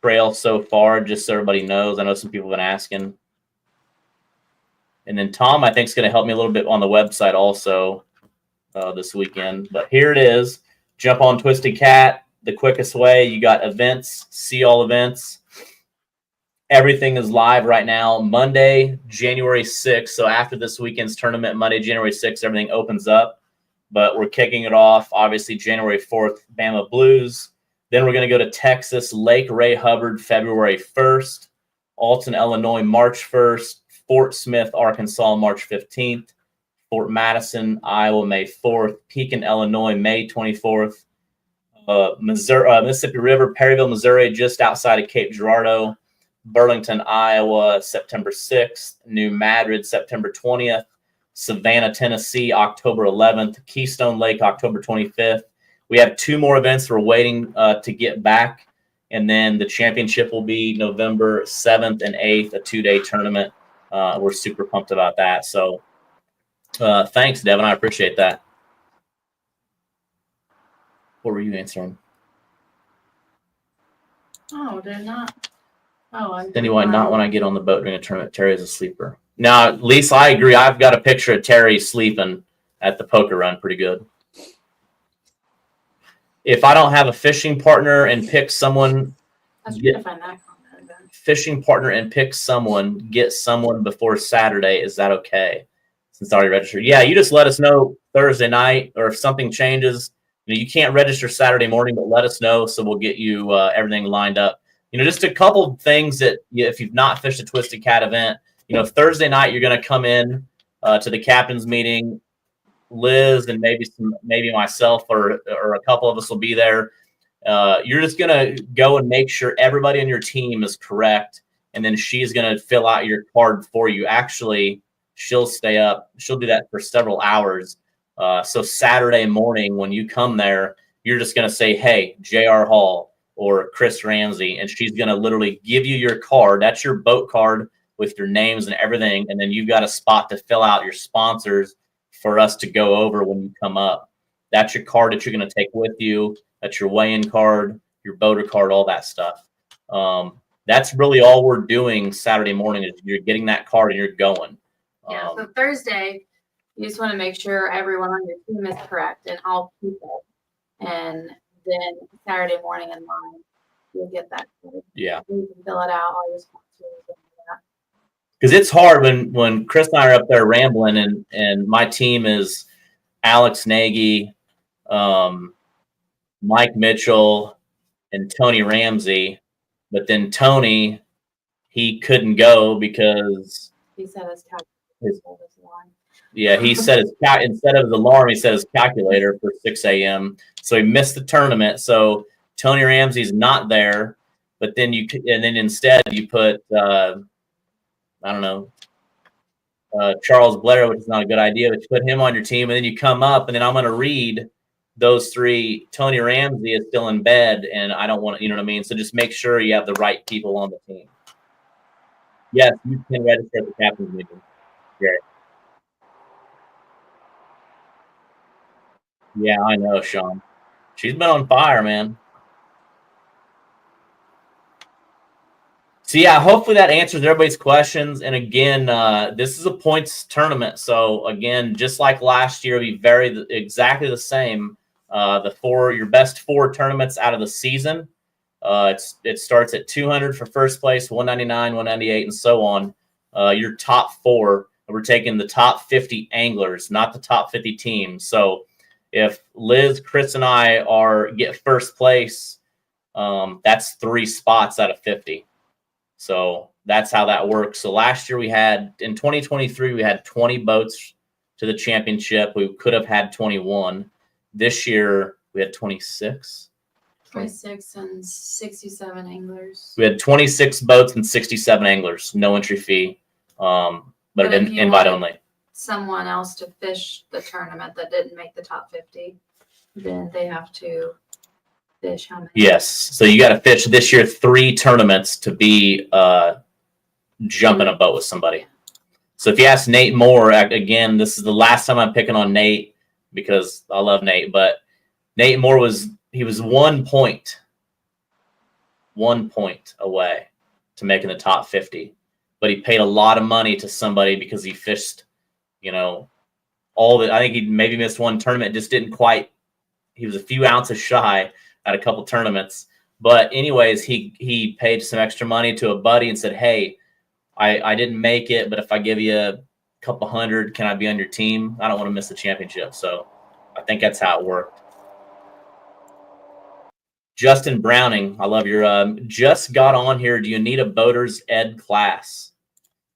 trail so far, just so everybody knows. I know some people have been asking. And then Tom, I think, is going to help me a little bit on the website also this weekend. But here it is. Jump on Twisted Cat. The quickest way. You got events, see all events. Everything is live right now. Monday, January 6th. So after this weekend's tournament, Monday, January 6th, everything opens up. But we're kicking it off, obviously, January 4th, Bama Blues. Then we're going to go to Texas, Lake Ray Hubbard, February 1st. Alton, Illinois, March 1st. Fort Smith, Arkansas, March 15th. Fort Madison, Iowa, May 4th. Pekin, Illinois, May 24th. Mississippi River, Perryville, Missouri, just outside of Cape Girardeau. Burlington, Iowa, September 6th. New Madrid, September 20th. Savannah, Tennessee, October 11th. Keystone Lake, October 25th. We have 2 more events we're waiting to get back. And then the championship will be November 7th and 8th, a 2-day tournament. We're super pumped about that. So thanks, Devin. I appreciate that. What were you answering? Oh, did not. Oh, I Anyway, not when I get on the boat during a tournament. Terry is a sleeper. Now, Lisa, I agree. I've got a picture of Terry sleeping at the poker run. Pretty good. If I don't have a fishing partner and pick someone, I was trying to find that comment. fishing partner and pick someone, get someone before Saturday. Is that okay? Since I already registered. Yeah, you just let us know Thursday night, or if something changes. You can't register Saturday morning, but let us know so we'll get you everything lined up. Just a couple things that if you've not fished a Twisted Cat event, Thursday night you're going to come in to the captain's meeting. Liz and maybe myself or a couple of us will be there. You're just going to go and make sure everybody on your team is correct, and then she's going to fill out your card for you. Actually, she'll stay up. She'll do that for several hours. So Saturday morning when you come there, you're just going to say, hey, J.R. Hall or Chris Ramsey, and she's going to literally give you your card. That's your boat card with your names and everything, and then you've got a spot to fill out your sponsors for us to go over when you come up. That's your card that you're going to take with you. That's your weigh-in card, your boater card, all that stuff. That's really all we're doing Saturday morning is you're getting that card and you're going. Yeah, so Thursday, you just want to make sure everyone on your team is correct and all people. And then Saturday morning in line, you'll get that card. Yeah. You can fill it out, all your sponsors. Because it's hard when Chris and I are up there rambling, and my team is Alex Nagy, Mike Mitchell, and Tony Ramsey. But then Tony, he couldn't go because he said his alarm. Yeah, he set his instead of his alarm, he set his calculator for 6 a.m. So he missed the tournament. So Tony Ramsey's not there. But then instead you put I don't know, Charles Blair, which is not a good idea, but you put him on your team, and then you come up, and then I'm going to read those 3. Tony Ramsey is still in bed, and I don't want to, you know what I mean? So just make sure you have the right people on the team. Yes, you can register at the captain's meeting. Great. Yeah, I know, Sean. She's been on fire, man. So, yeah, hopefully that answers everybody's questions. And, again, this is a points tournament. So, again, just like last year, we vary exactly the same. Your best 4 tournaments out of the season. It starts at 200 for first place, 199, 198, and so on. Your top 4, we're taking the top 50 anglers, not the top 50 teams. So, if Liz, Chris, and I get first place, that's 3 spots out of 50. So that's how that works. So last year in 2023, we had 20 boats to the championship. We could have had 21. This year we had 26. 26 and 67 anglers. We had 26 boats and 67 anglers. No entry fee, but invite only. Someone else to fish the tournament that didn't make the top 50, then they have to fish how many? Yes. So you got to fish this year 3 tournaments to be jumping a boat with somebody. So if you ask Nate Moore, again, this is the last time I'm picking on Nate because I love Nate, but Nate Moore was 1 point away to making the top 50, but he paid a lot of money to somebody because he fished, I think he maybe missed 1 tournament, just didn't quite. He was a few ounces shy at a couple tournaments. But anyways, he paid some extra money to a buddy and said, hey, I didn't make it, but if I give you a couple hundred, can I be on your team? I don't want to miss the championship. So I think that's how it worked. Justin Browning, I love your just got on here. Do you need a boater's ed class?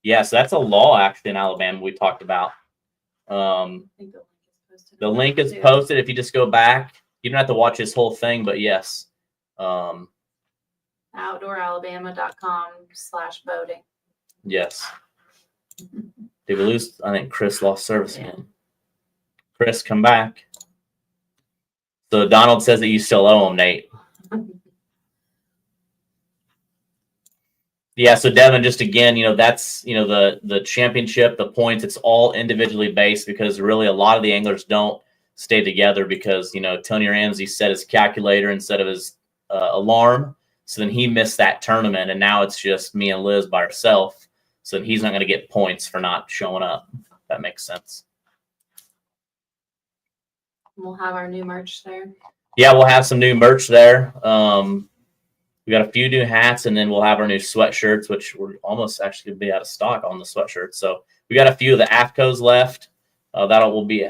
Yes, that's a law actually in Alabama we talked about. I think the link is posted. If you just go back, you don't have to watch this whole thing, but yes. OutdoorAlabama.com/boating. Yes. Did we lose? I think Chris lost service again. Chris, come back. So Donald says that you still owe him, Nate. Yeah, so Devin, just again, that's the championship, the points, it's all individually based because really a lot of the anglers don't stay together because Tony Ramsey set his calculator instead of his alarm, so then he missed that tournament, and now it's just me and Liz by herself. So then he's not going to get points for not showing up. If that makes sense. We'll have our new merch there. Yeah, we'll have some new merch there. We got a few new hats, and then we'll have our new sweatshirts, which we're almost actually going to be out of stock on the sweatshirts. So we got a few of the AFCOs left. We'll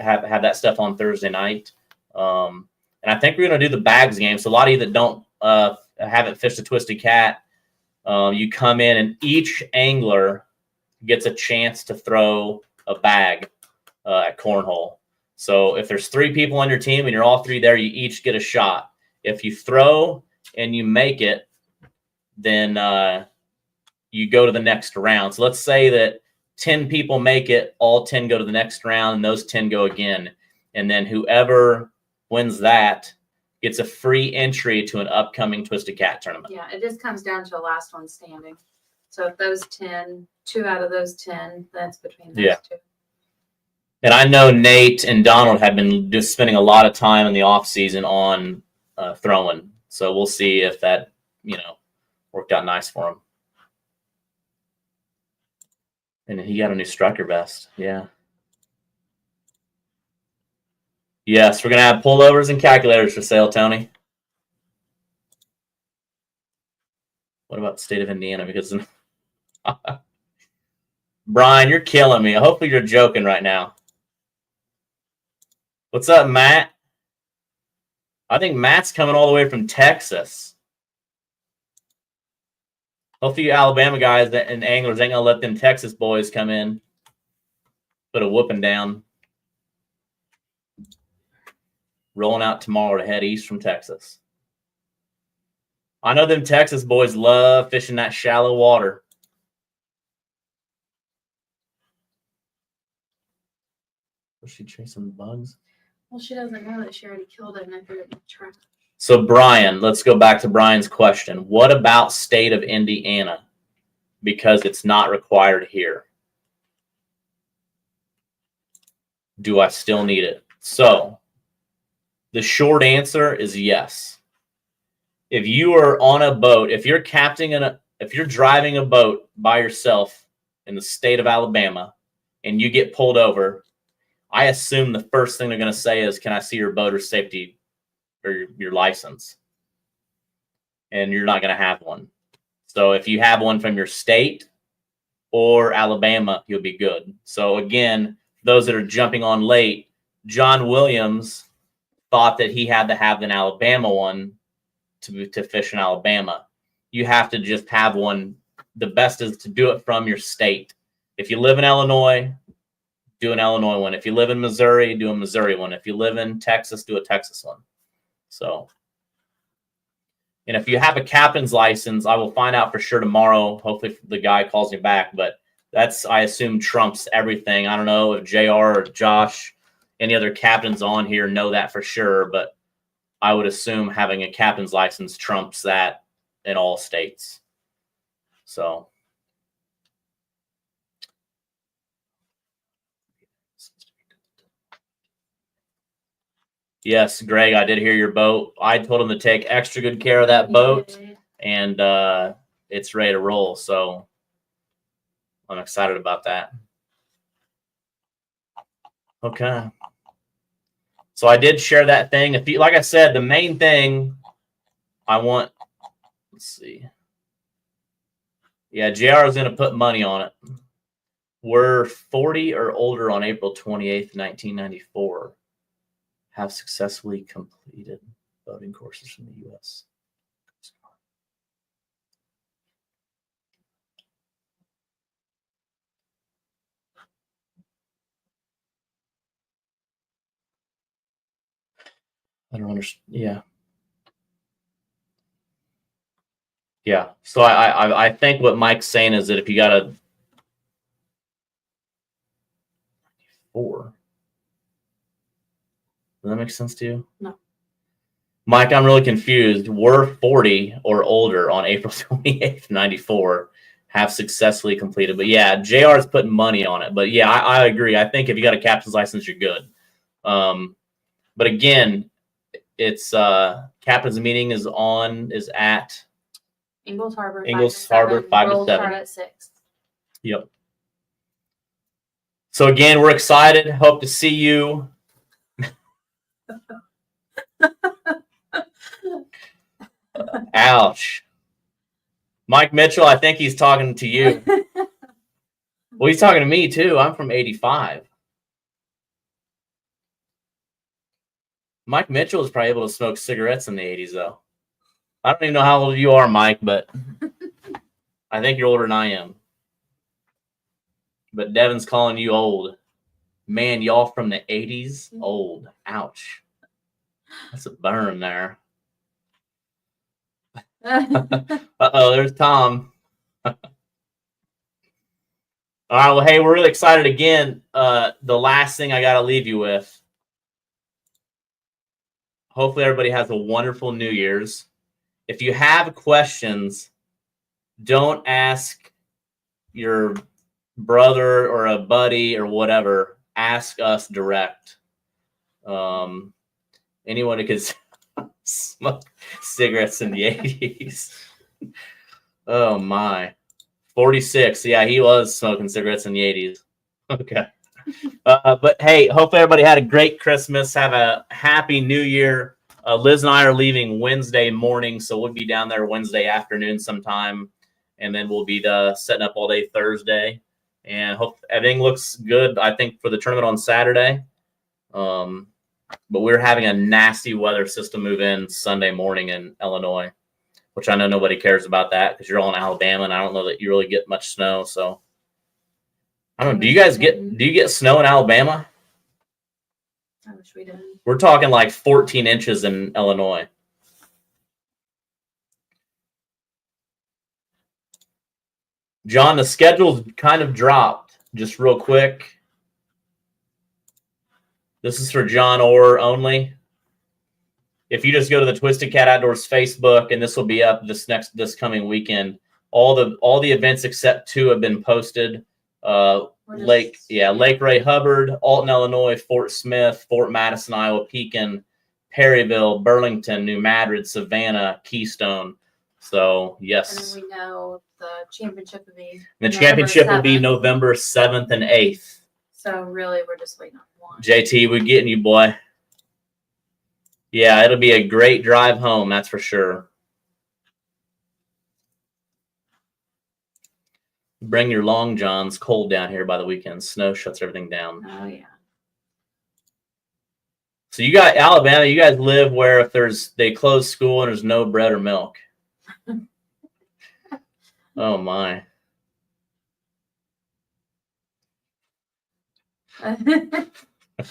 have that stuff on Thursday night. And I think we're going to do the bags game. So a lot of you that don't haven't fished a Twisted Cat, you come in and each angler gets a chance to throw a bag at cornhole. So if there's 3 people on your team and you're all 3 there, you each get a shot. If you throw and you make it, then you go to the next round. So let's say that 10 people make it, all 10 go to the next round, and those 10 go again. And then whoever wins that gets a free entry to an upcoming Twisted Cat tournament. Yeah, it just comes down to the last one standing. So if those 10, 2 out of those 10, that's between those 2. And I know Nate and Donald have been just spending a lot of time in the off season on throwing. So we'll see if that, worked out nice for him. And he got a new striker vest. Yeah. Yes, we're going to have pullovers and calculators for sale, Tony. What about the state of Indiana? Because Brian, you're killing me. Hopefully you're joking right now. What's up, Matt? I think Matt's coming all the way from Texas. Hopefully you Alabama guys and anglers ain't going to let them Texas boys come in. Put a whooping down. Rolling out tomorrow to head east from Texas. I know them Texas boys love fishing that shallow water. Was she chasing bugs? Well, she doesn't know that she already killed it and I threw it in the trash. So, Brian, let's go back to Brian's question. What about state of Indiana? Because it's not required here. Do I still need it? So, the short answer is yes. If you are on a boat, if you're driving a boat by yourself in the state of Alabama and you get pulled over, I assume the first thing they're going to say is, can I see your boat or safety or your license? And you're not going to have one. So if you have one from your state or Alabama, you'll be good. So again, those that are jumping on late, John Williams thought that he had to have an Alabama one to fish in Alabama. You have to just have one. The best is to do it from your state. If you live in Illinois, do an Illinois one. If you live in Missouri, do a Missouri one. If you live in Texas, do a Texas one. So, and if you have a captain's license, I will find out for sure tomorrow. Hopefully the guy calls me back, but that's, I assume, trumps everything. I don't know if JR or Josh, any other captains on here know that for sure, but I would assume having a captain's license trumps that in all states. So. Yes, Greg, I did hear your boat. I told him to take extra good care of that boat, and it's ready to roll. So I'm excited about that. Okay. So I did share that thing. If you, like I said, the main thing I want, let's see. Yeah, JR is going to put money on it. We're 40 or older on April 28th, 1994. Have successfully completed boating courses from the U.S. I don't understand. Yeah. Yeah. So I think what Mike's saying is that if you got a 4, does that make sense to you? No. Mike, I'm really confused. We're 40 or older on April 28th, 94, have successfully completed. But yeah, JR is putting money on it. But yeah, I agree. I think if you got a captain's license, you're good. But again, it's captain's meeting is at Ingalls Harbor. Ingalls Harbor, 5 to Roll 7. start at 6. Yep. So again, we're excited. Hope to see you. Ouch. Mike Mitchell, I think he's talking to you. Well, he's talking to me too. I'm from 85. Mike Mitchell is probably able to smoke cigarettes in the 80s, though. I don't even know how old you are, Mike, but I think you're older than I am. But Devin's calling you old. Man, y'all from the 80s? Old. Ouch. That's a burn there. Uh-oh, there's Tom. All right, well, hey, we're really excited again. The last thing I got to leave you with. Hopefully everybody has a wonderful New Year's. If you have questions, don't ask your brother or a buddy or whatever. Ask us direct. Anyone who could smoke cigarettes in the 80s. Oh, my. 46. Yeah, he was smoking cigarettes in the 80s. Okay. But hey, hopefully everybody had a great Christmas. Have a happy New Year. Liz and I are leaving Wednesday morning, so we'll be down there Wednesday afternoon sometime, and then we'll be setting up all day Thursday. And hope everything looks good, I think, for the tournament on Saturday. But we're having a nasty weather system move in Sunday morning in Illinois, which I know nobody cares about that because you're all in Alabama, and I don't know that you really get much snow. So I don't know. Do you get snow in Alabama? I wish we did. We're talking like 14 inches in Illinois. John, the schedule's kind of dropped. Just real quick. This is for John Orr only. If you just go to the Twisted Cat Outdoors Facebook, and this will be up this coming weekend, all the events except 2 have been posted. Lake Ray Hubbard, Alton, Illinois, Fort Smith, Fort Madison, Iowa, Pekin, Perryville, Burlington, New Madrid, Savannah, Keystone. So yes. And then we know the championship will be. November 7th and 8th. So really, we're just waiting on one. JT, we're getting you, boy. Yeah, it'll be a great drive home, that's for sure. Bring your long johns. Cold down here by the weekend. Snow shuts everything down. Oh, yeah. So you got Alabama. You guys live where if they close school and there's no bread or milk. Oh, my.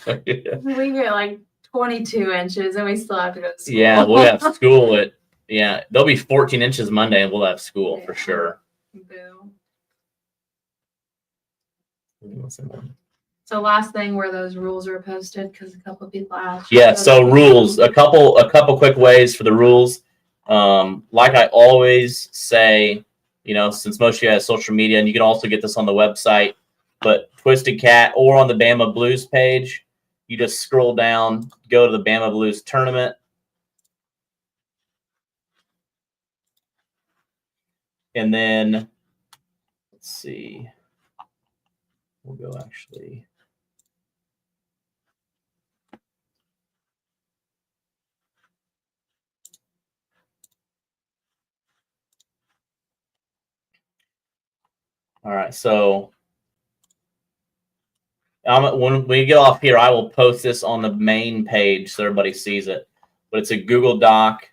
We get like 22 inches and we still have to go to school. Yeah, we'll have school there'll be 14 inches Monday and we'll have school for sure. Boo. So last thing where those rules are posted, because a couple of people asked. Yeah, so rules. A couple quick ways for the rules. Like I always say, since most of you have social media, and you can also get this on the website, but Twisted Cat or on the Bama Blues page, you just scroll down, go to the Bama Blues tournament. And then, let's see. We'll go actually. All right, so when we get off here, I will post this on the main page so everybody sees it. But it's a Google Doc.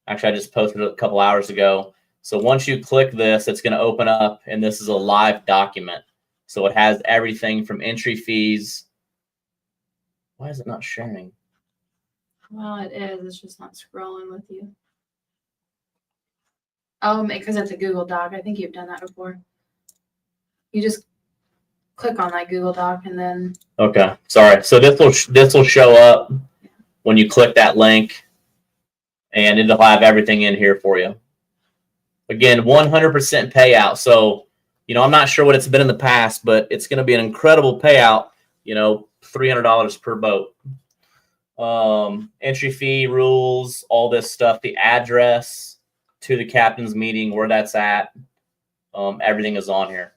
Actually, I just posted it a couple hours ago. So once you click this, it's going to open up, and this is a live document. So it has everything from entry fees. Why is it not sharing? Well, it is. It's just not scrolling with you. Oh, because it's a Google Doc. I think you've done that before. You just click on that Google Doc and then. Okay, sorry. So this will show up when you click that link. and it'll have everything in here for you. Again, 100% payout. So, I'm not sure what it's been in the past, but it's going to be an incredible payout. $300 per boat. Entry fee, rules, all this stuff, the address to the captain's meeting, where that's at. Everything is on here.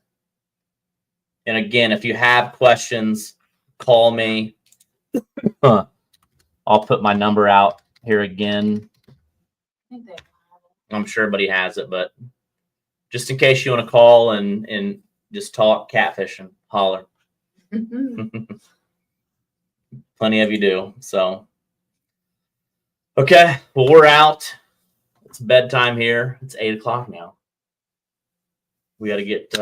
And again, if you have questions, call me. I'll put my number out here again. I think they have I'm sure everybody has it, but just in case you want to call and just talk catfishing, holler. it. Plenty of you do. So, okay, well, we're out. It's bedtime here. It's 8 o'clock now. We got to get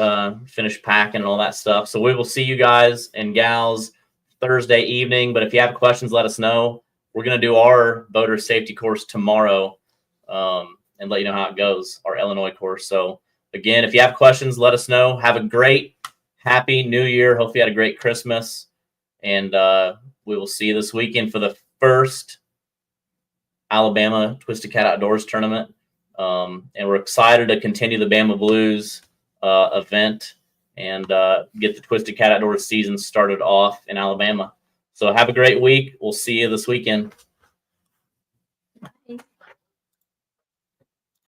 finished packing and all that stuff. So we will see you guys and gals Thursday evening. But if you have questions, let us know. We're going to do our boater safety course tomorrow and let you know how it goes, our Illinois course. So, again, if you have questions, let us know. Have a great, happy New Year. Hope you had a great Christmas. And we will see you this weekend for the first Alabama Twisted Cat Outdoors tournament. And we're excited to continue the Bama Blues event and get the Twisted Cat Outdoors season started off in Alabama. So have a great week. We'll see you this weekend.